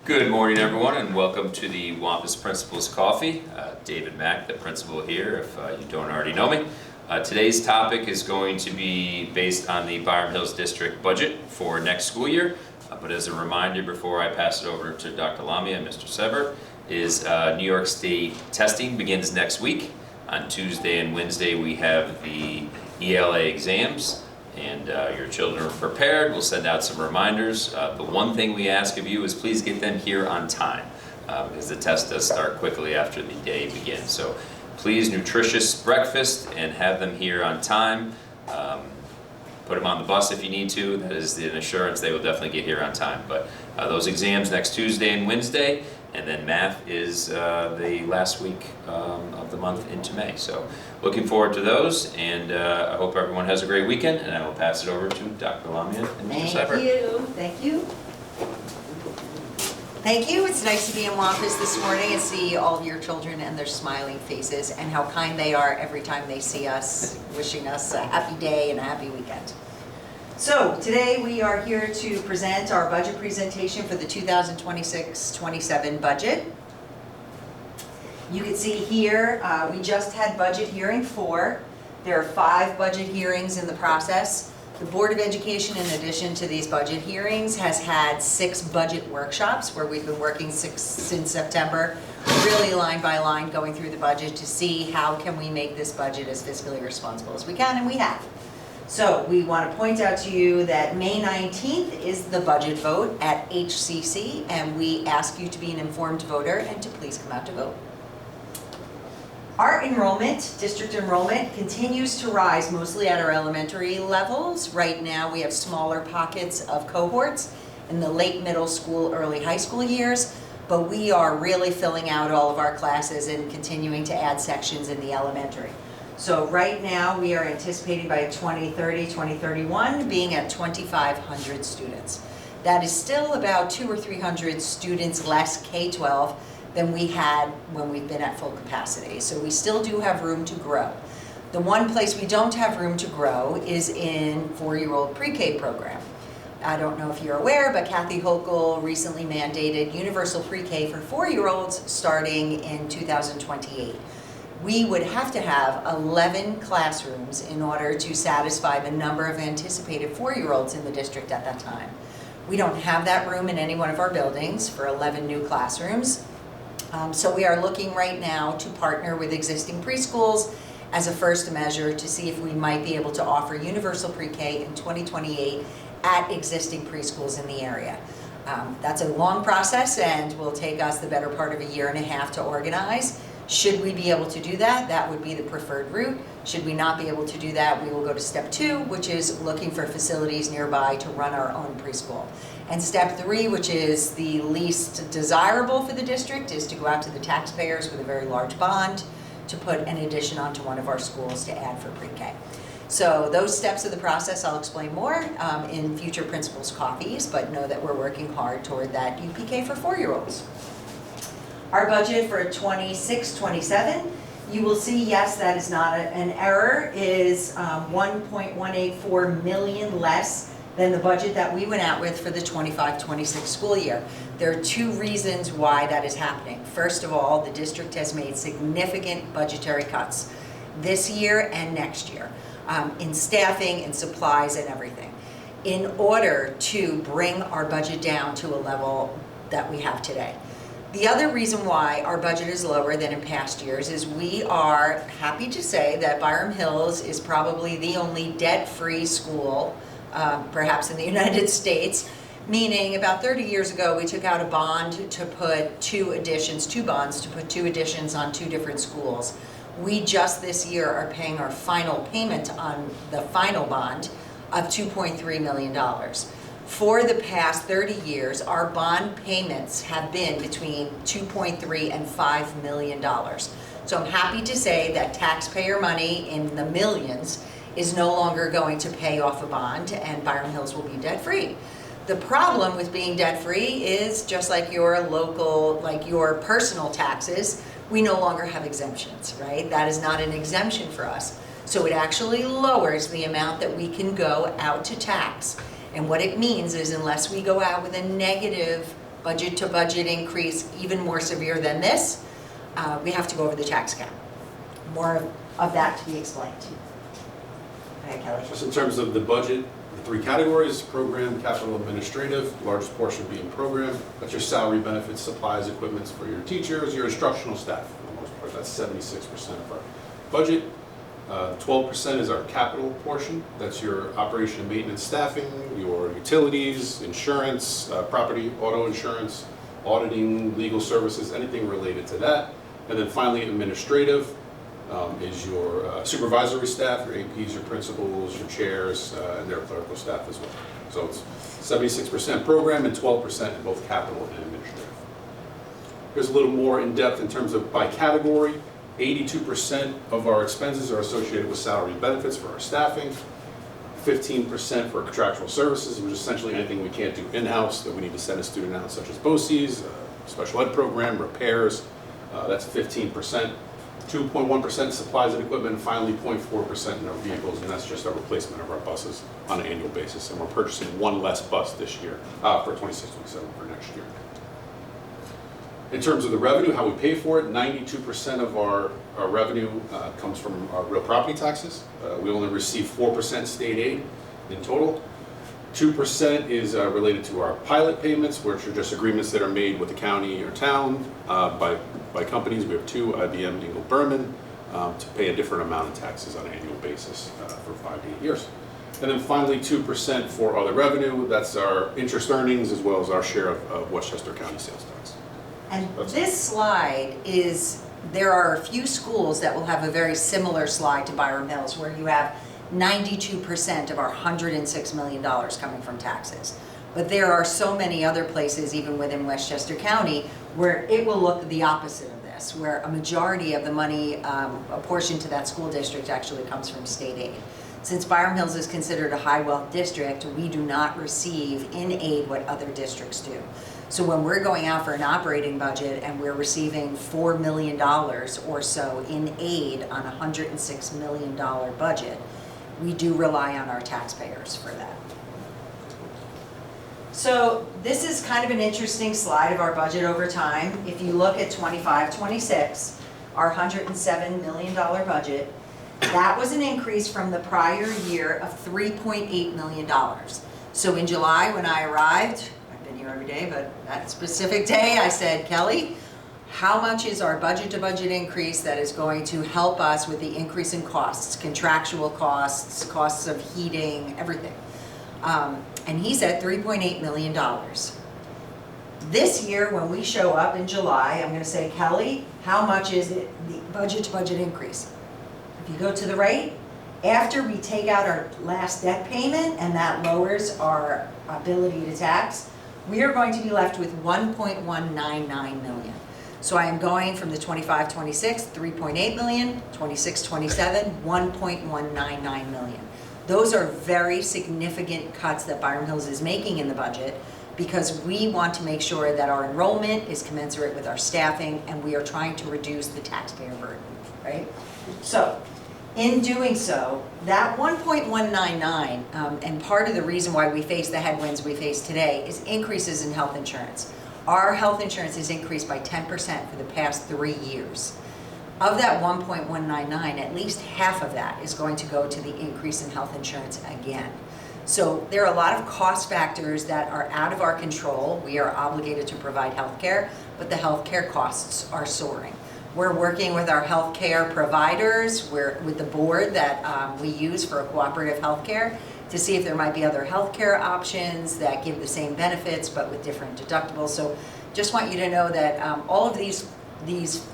Good morning, everyone, and welcome to the Wampus Principal's Coffee. David Mack, the principal here, if you don't already know me. Today's topic is going to be based on the Byram Hills District budget for next school year. But as a reminder, before I pass it over to Dr. Lamia and Mr. Sever, is New York State testing begins next week. On Tuesday and Wednesday, we have the ELA exams. And your children are prepared. We'll send out some reminders. The one thing we ask of you is please get them here on time because the test does start quickly after the day begins. So please, nutritious breakfast and have them here on time. Put them on the bus if you need to. That is an assurance they will definitely get here on time. But those exams next Tuesday and Wednesday, and then math is the last week of the month into May. So looking forward to those, and I hope everyone has a great weekend, and I will pass it over to Dr. Lamia and Mr. Sever. Thank you. Thank you. It's nice to be in Wampus this morning and see all of your children and their smiling faces and how kind they are every time they see us, wishing us a happy day and a happy weekend. So today we are here to present our budget presentation for the 2026-27 budget. You can see here we just had budget hearing 4. There are 5 budget hearings in the process. The Board of Education, in addition to these budget hearings, has had 6 budget workshops where we've been working since September, really line by line going through the budget to see how can we make this budget as fiscally responsible as we can, and we have. So we want to point out to you that May 19th is the budget vote at HCC, and we ask you to be an informed voter and to please come out to vote. Our enrollment, district enrollment, continues to rise mostly at our elementary levels. Right now we have smaller pockets of cohorts in the late middle school, early high school years, but we are really filling out all of our classes and continuing to add sections in the elementary. So right now we are anticipating by 2030, 2031 being at 2,500 students. That is still about 200 or 300 students less K-12 than we had when we've been at full capacity. So we still do have room to grow. The one place we don't have room to grow is in 4-year-old pre-K program. I don't know if you're aware, but Kathy Hochul recently mandated universal pre-K for 4-year-olds starting in 2028. We would have to have 11 classrooms in order to satisfy the number of anticipated 4-year-olds in the district at that time. We don't have that room in any one of our buildings for 11 new classrooms. So we are looking right now to partner with existing preschools as a first measure to see if we might be able to offer universal pre-K in 2028 at existing preschools in the area. That's a long process and will take us the better part of a year and a half to organize. Should we be able to do that, that would be the preferred route. Should we not be able to do that, we will go to step 2, which is looking for facilities nearby to run our own preschool. And step 3, which is the least desirable for the district, is to go out to the taxpayers with a very large bond to put an addition onto one of our schools to add for pre-K. So those steps of the process I'll explain more in future principals' coffees, but know that we're working hard toward that UPK for 4-year-olds. Our budget for 26-27, you will see, yes, that is not an error, is 1.184 million less than the budget that we went out with for the 25-26 school year. There are 2 reasons why that is happening. First of all, the district has made significant budgetary cuts this year and next year in staffing and supplies and everything in order to bring our budget down to a level that we have today. The other reason why our budget is lower than in past years is we are happy to say that Byram Hills is probably the only debt-free school, perhaps in the United States, meaning about 30 years ago we took out a bond to put 2 bonds to put 2 additions on 2 different schools. We just this year are paying our final payment on the final bond of $2.3 million. For the past 30 years, our bond payments have been between $2.3 and $5 million. So I'm happy to say that taxpayer money in the millions is no longer going to pay off a bond, and Byram Hills will be debt-free. The problem with being debt-free is just like your local, like your personal taxes, we no longer have exemptions, right? That is not an exemption for us. So it actually lowers the amount that we can go out to tax. And what it means is unless we go out with a negative budget to budget increase even more severe than this, we have to go over the tax cap. More of that to be explained. Okay, Kelly. Just in terms of the budget, the three categories: program, capital, administrative, largest portion being program. That's your salary, benefits, supplies, equipment for your teachers, your instructional staff for the most part. That's 76% of our budget. 12% is our capital portion. That's your operation and maintenance staffing, your utilities, insurance, property, auto insurance, auditing, legal services, anything related to that. And then finally, administrative is your supervisory staff, your APs, your principals, your chairs, and their clerical staff as well. So it's 76% program and 12% in both capital and administrative. Here's a little more in depth in terms of by category. 82% of our expenses are associated with salary and benefits for our staffing. 15% for contractual services, which is essentially anything we can't do in-house that we need to send a student out, such as BOCES, special ed program, repairs. That's 15%. 2.1% supplies and equipment, and finally 0.4% in our vehicles, and that's just a replacement of our buses on an annual basis. And we're purchasing one less bus this year for 26-27 for next year. In terms of the revenue, how we pay for it, 92% of our revenue comes from our real property taxes. We only receive 4% state aid in total. 2% is related to our pilot payments, which are just agreements that are made with the county or town by companies. We have two, IBM, Ingle, Berman, to pay a different amount of taxes on an annual basis for 5 to 8 years. And then finally, 2% for other revenue. That's our interest earnings as well as our share of Westchester County sales tax. And this slide is, there are a few schools that will have a very similar slide to Byram Hills, where you have 92% of our $106 million coming from taxes. But there are so many other places, even within Westchester County, where it will look the opposite of this, where a majority of the money apportioned to that school district actually comes from state aid. Since Byram Hills is considered a high wealth district, we do not receive in aid what other districts do. So when we're going out for an operating budget and we're receiving $4 million or so in aid on a $106 million budget, we do rely on our taxpayers for that. So this is kind of an interesting slide of our budget over time. If you look at 25-26, our $107 million budget, that was an increase from the prior year of $3.8 million. So in July when I arrived, every day, but that specific day I said, Kelly, how much is our budget to budget increase that is going to help us with the increase in costs, contractual costs, costs of heating, everything. And he said $3.8 million. This year, when we show up in July, I'm going to say, Kelly, how much is it, the budget to budget increase? If you go to the right, after we take out our last debt payment, and that lowers our ability to tax, we are going to be left with $1.199 million. So I am going from the 25-26, $3.8 million, 26-27, $1.199 million. Those are very significant cuts that Byram Hills is making in the budget, because we want to make sure that our enrollment is commensurate with our staffing, and we are trying to reduce the taxpayer burden, right? So in doing so, that 1.199, and part of the reason why we face the headwinds we face today is increases in health insurance. Our health insurance has increased by 10% for the past 3 years. Of that 1.199, at least half of that is going to go to the increase in health insurance again. So there are a lot of cost factors that are out of our control. We are obligated to provide health care, but the health care costs are soaring. We're working with our healthcare providers, with the board that we use for a cooperative healthcare, to see if there might be other healthcare options that give the same benefits but with different deductibles. So just want you to know that all of these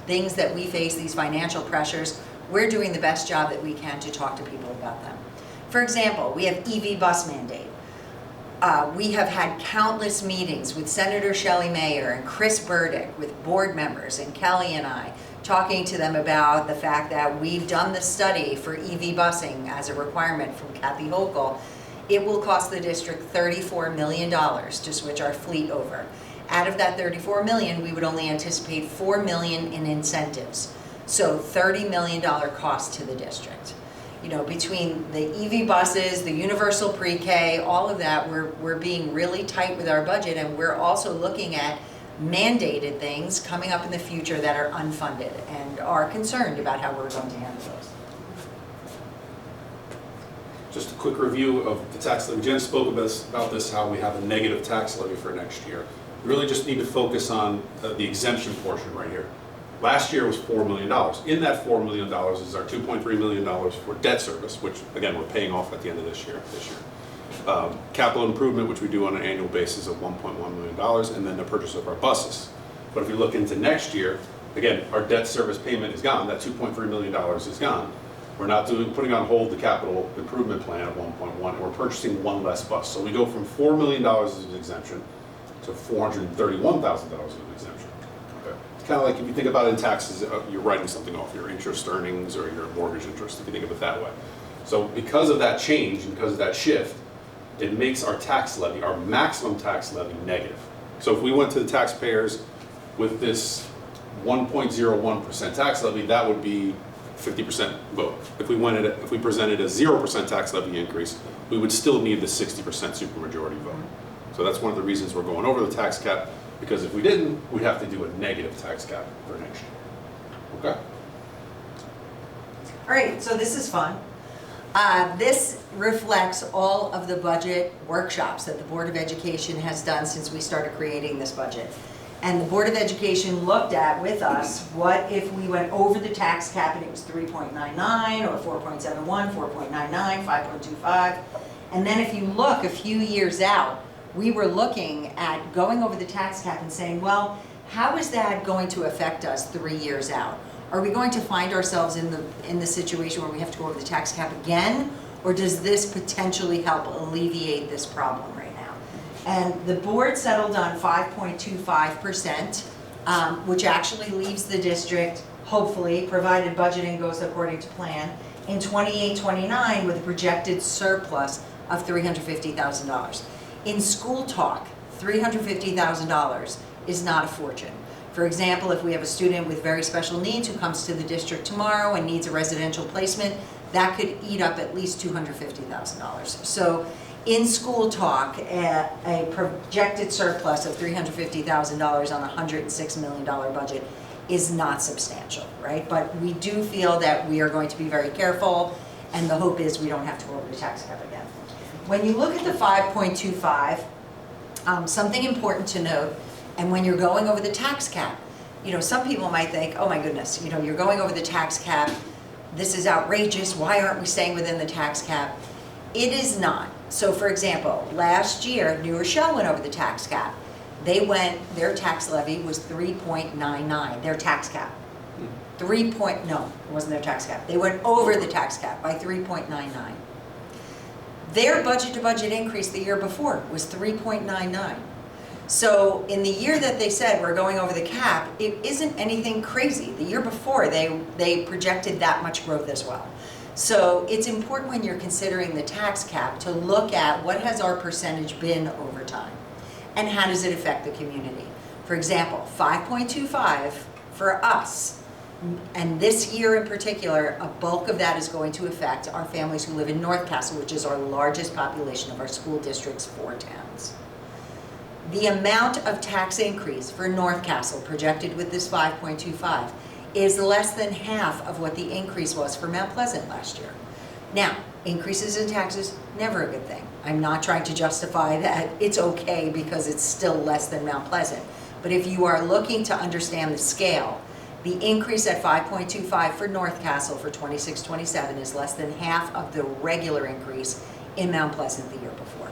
things that we face, these financial pressures, we're doing the best job that we can to talk to people about them. For example, we have EV bus mandate. We have had countless meetings with Senator Shelley Mayer and Chris Burdick, with board members, and Kelly and I, talking to them about the fact that we've done the study for EV busing as a requirement from Kathy Hochul. It will cost the district $34 million to switch our fleet over. Out of that $34 million, we would only anticipate $4 million in incentives. So $30 million cost to the district. You know, between the EV buses, the universal pre-K, all of that, we're being really tight with our budget, and we're also looking at mandated things coming up in the future that are unfunded and are concerned about how we're going to handle those. Just a quick review of the tax levy. Jen spoke about this, how we have a negative tax levy for next year. We really just need to focus on the exemption portion right here. Last year was $4 million. In that $4 million is our $2.3 million for debt service, which again, we're paying off at the end of this year. Capital improvement, which we do on an annual basis of $1.1 million, and then the purchase of our buses. But if you look into next year, again, our debt service payment is gone. That $2.3 million is gone. We're not putting on hold the capital improvement plan of 1.1, and we're purchasing one less bus. So we go from $4 million as an exemption to $431,000 as an exemption. Okay. It's kind of like if you think about it in taxes, you're writing something off, your interest earnings or your mortgage interest, if you think of it that way. So because of that change and because of that shift, it makes our tax levy, our maximum tax levy, negative. So if we went to the taxpayers with this 1.01% tax levy, that would be 50% vote. If we presented a 0% tax levy increase, we would still need the 60% supermajority vote. So that's one of the reasons we're going over the tax cap, because if we didn't, we'd have to do a negative tax cap for next year. Okay? All right, so this is fun. This reflects all of the budget workshops that the Board of Education has done since we started creating this budget. And the Board of Education looked at with us, what if we went over the tax cap and it was 3.99 or 4.71, 4.99, 5.25. And then if you look a few years out, we were looking at going over the tax cap and saying, well, how is that going to affect us 3 years out? Are we going to find ourselves in the situation where we have to go over the tax cap again? Or does this potentially help alleviate this problem right now? And the board settled on 5.25%, which actually leaves the district, hopefully, provided budgeting goes according to plan, in 28-29 with a projected surplus of $350,000. In school talk, $350,000 is not a fortune. For example, if we have a student with very special needs who comes to the district tomorrow and needs a residential placement, that could eat up at least $250,000. So in school talk, a projected surplus of $350,000 on a $106 million budget is not substantial, right? But we do feel that we are going to be very careful, and the hope is we don't have to go over the tax cap again. When you look at the 5.25, something important to note, and when you're going over the tax cap, you know, some people might think, oh my goodness, you know, you're going over the tax cap, this is outrageous, why aren't we staying within the tax cap? It is not. So for example, last year, New Rochelle went over the tax cap. Their tax levy was 3.99, their tax cap. No, it wasn't their tax cap. They went over the tax cap by 3.99. Their budget-to-budget increase the year before was 3.99. So in the year that they said we're going over the cap, it isn't anything crazy. The year before, they projected that much growth as well. So it's important when you're considering the tax cap to look at what has our percentage been over time and how does it affect the community. For example, 5.25 for us, and this year in particular, a bulk of that is going to affect our families who live in North Castle, which is our largest population of our school district's 4 towns. The amount of tax increase for North Castle projected with this 5.25 is less than half of what the increase was for Mount Pleasant last year. Now, increases in taxes, never a good thing. I'm not trying to justify that it's okay because it's still less than Mount Pleasant. But if you are looking to understand the scale, the increase at 5.25 for North Castle for 26-27 is less than half of the regular increase in Mount Pleasant the year before.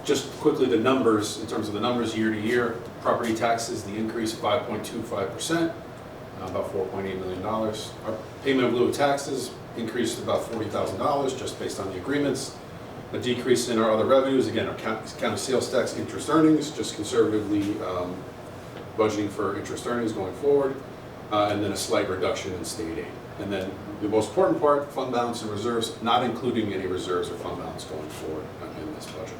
Just quickly, the numbers, in terms of the numbers year to year, property taxes, the increase 5.25%, about $4.8 million. Our payment in lieu of taxes increased about $40,000 just based on the agreements. A decrease in our other revenues, again, our county sales tax interest earnings, just conservatively budgeting for interest earnings going forward, and then a slight reduction in state aid. And then the most important part, fund balance and reserves, not including any reserves or fund balance going forward in this budget.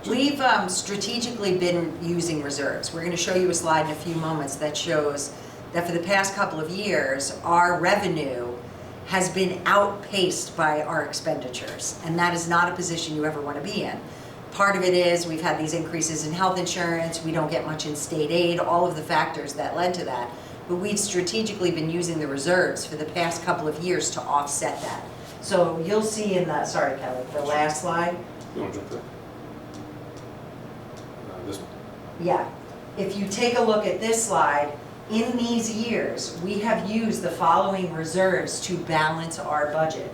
We've strategically been using reserves. We're going to show you a slide in a few moments that shows that for the past couple of years, our revenue has been outpaced by our expenditures. And that is not a position you ever want to be in. Part of it is we've had these increases in health insurance, we don't get much in state aid, all of the factors that led to that. But we've strategically been using the reserves for the past couple of years to offset that. So you'll see in the, sorry Kelly, the last slide. You want to jump there? This one. Yeah, if you take a look at this slide, in these years, we have used the following reserves to balance our budget.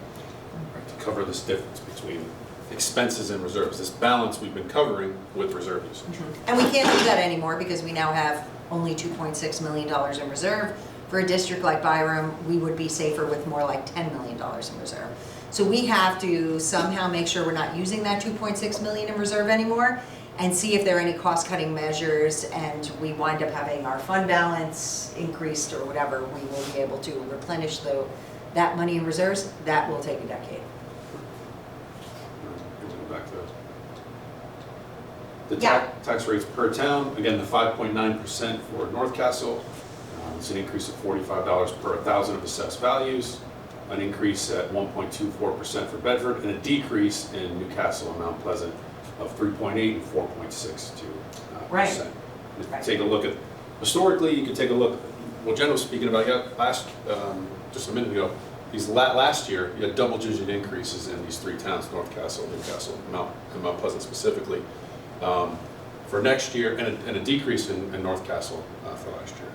Right, to cover this difference between expenses and reserves. This balance we've been covering with reserve usage. And we can't do that anymore because we now have only $2.6 million in reserve. For a district like Byram, we would be safer with more like $10 million in reserve. So we have to somehow make sure we're not using that $2.6 million in reserve anymore and see if there are any cost-cutting measures, and we wind up having our fund balance increased or whatever, we will be able to replenish that money in reserves. That will take a decade. Back to the Yeah. tax rates per town. Again, the 5.9% for North Castle. It's an increase of $45 per 1,000 of assessed values. An increase at 1.24% for Bedford, and a decrease in Newcastle and Mount Pleasant of 3.8 and 4.62%. Right. Take a look at, historically, you can take a look, what Jen was speaking about, just a minute ago, last year, you had double-digit increases in these three towns, North Castle, Newcastle, and Mount Pleasant specifically. For next year, and a decrease in North Castle for last year.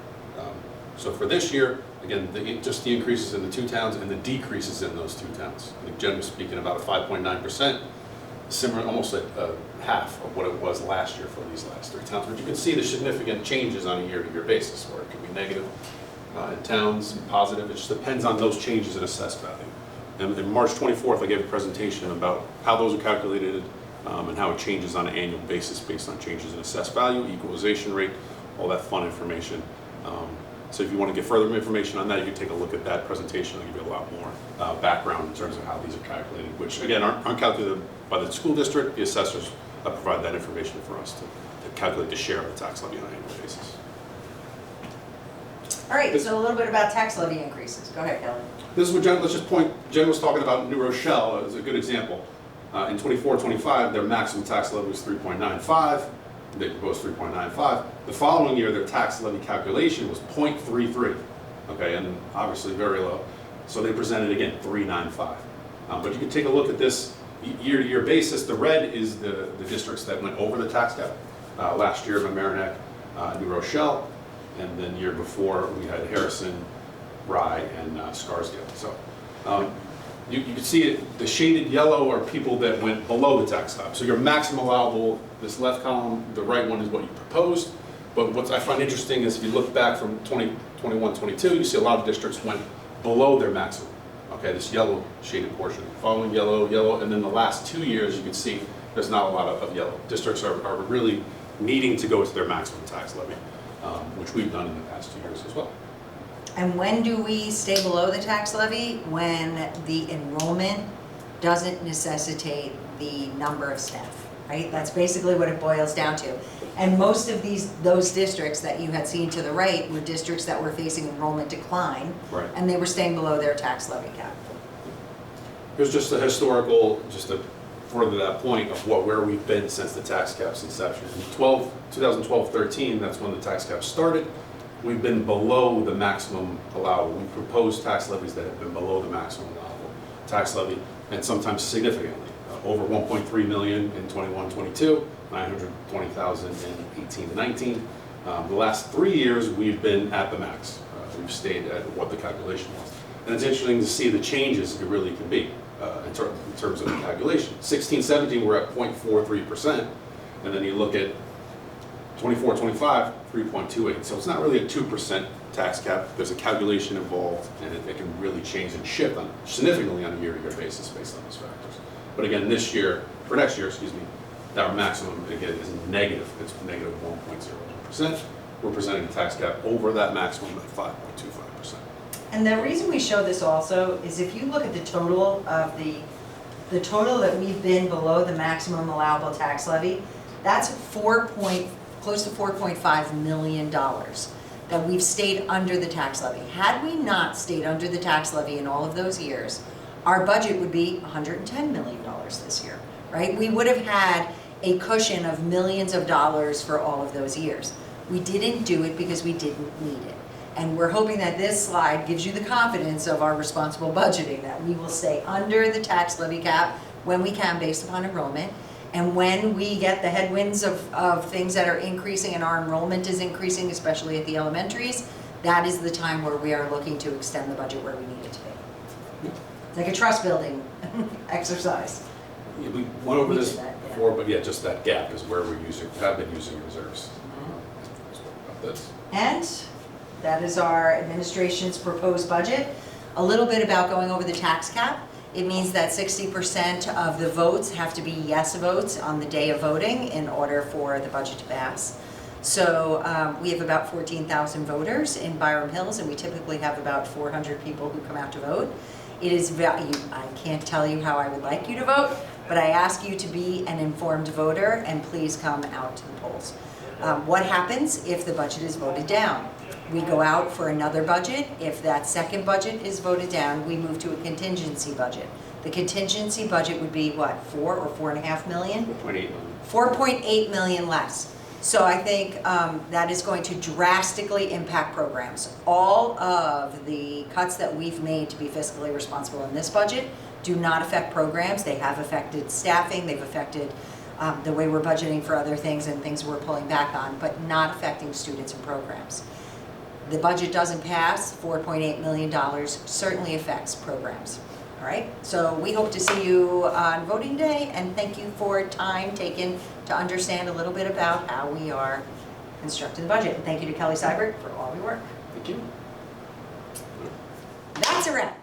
So for this year, again, just the increases in the two towns and the decreases in those two towns. I think Jen was speaking about a 5.9%, similar, almost at half of what it was last year for these last three towns. But you can see the significant changes on a year-to-year basis, where it can be negative in towns and positive. It just depends on those changes in assessed value. And on March 24th, I gave a presentation about how those are calculated and how it changes on an annual basis based on changes in assessed value, equalization rate, all that fun information. So if you want to get further information on that, you can take a look at that presentation. I'll give you a lot more background in terms of how these are calculated, which again aren't calculated by the school district. The assessors provide that information for us to calculate the share of the tax levy on an annual basis. All right, so a little bit about tax levy increases. Go ahead, Kelly. This is what Jen, let's just point, Jen was talking about New Rochelle as a good example. In 24-25, their maximum tax levy was 3.95. They proposed 3.95. The following year, their tax levy calculation was 0.33, okay, and obviously very low. So they presented again 3.95. But you can take a look at this year-to-year basis. The red is the districts that went over the tax cap. Last year, Mamaroneck, New Rochelle, and then the year before we had Harrison, Rye, and Scarsdale. So you can see it, the shaded yellow are people that went below the tax cap. So your maximum allowable, this left column, the right one is what you proposed. But what I find interesting is if you look back from 2021, 22, you see a lot of districts went below their maximum. Okay, this yellow shaded portion. Following yellow, yellow, and then the last 2 years you can see there's not a lot of yellow. Districts are really needing to go to their maximum tax levy, which we've done in the past 2 years as well. And when do we stay below the tax levy? When the enrollment doesn't necessitate the number of staff, right? That's basically what it boils down to. And most of those districts that you had seen to the right were districts that were facing enrollment decline, Right. and they were staying below their tax levy cap. Here's just a historical, just to further that point of where we've been since the tax cap's inception. In 2012-13, that's when the tax cap started. We've been below the maximum allowable. We proposed tax levies that have been below the maximum allowable tax levy, and sometimes significantly. Over 1.3 million in 21-22, 920,000 in 18-19. The last 3 years, we've been at the max. We've stayed at what the calculation was. And it's interesting to see the changes it really can be in terms of the calculation. 16-17, we're at 0.43%, and then you look at 24-25, 3.28. So it's not really a 2% tax cap. There's a calculation involved, and it can really change and shift significantly on a year-to-year basis based on those factors. But again, for next year, our maximum again is negative. It's negative 1.01%. We're presenting a tax cap over that maximum at 5.25%. And the reason we show this also is if you look at the total of the total that we've been below the maximum allowable tax levy, that's close to $4.5 million. that we've stayed under the tax levy. Had we not stayed under the tax levy in all of those years, our budget would be $110 million this year, right? We would have had a cushion of millions of dollars for all of those years. We didn't do it because we didn't need it. And we're hoping that this slide gives you the confidence of our responsible budgeting, that we will stay under the tax levy cap when we can based upon enrollment. And when we get the headwinds of things that are increasing and our enrollment is increasing, especially at the elementaries, that is the time where we are looking to extend the budget where we need it to be. It's like a trust building exercise. Yeah, we went over We this did that, yeah. before, but yeah, just that gap is where have been using reserves. Spoke about this. And that is our administration's proposed budget. A little bit about going over the tax cap. It means that 60% of the votes have to be yes votes on the day of voting in order for the budget to pass. So we have about 14,000 voters in Byram Hills, and we typically have about 400 people who come out to vote. It is I can't tell you how I would like you to vote, but I ask you to be an informed voter, and please come out to the polls. What happens if the budget is voted down? We go out for another budget. If that second budget is voted down, we move to a contingency budget. The contingency budget would be what, 4 or 4.5 million? 4.8 million. 4.8 million less. So I think that is going to drastically impact programs. All of the cuts that we've made to be fiscally responsible in this budget do not affect programs. They have affected staffing, they've affected the way we're budgeting for other things and things we're pulling back on, but not affecting students and programs. The budget doesn't pass, $4.8 million certainly affects programs. All right, so we hope to see you on voting day, and thank you for time taken to understand a little bit about how we are constructing the budget. And thank you to Kelly Seibert for all your work. Thank you. That's a wrap.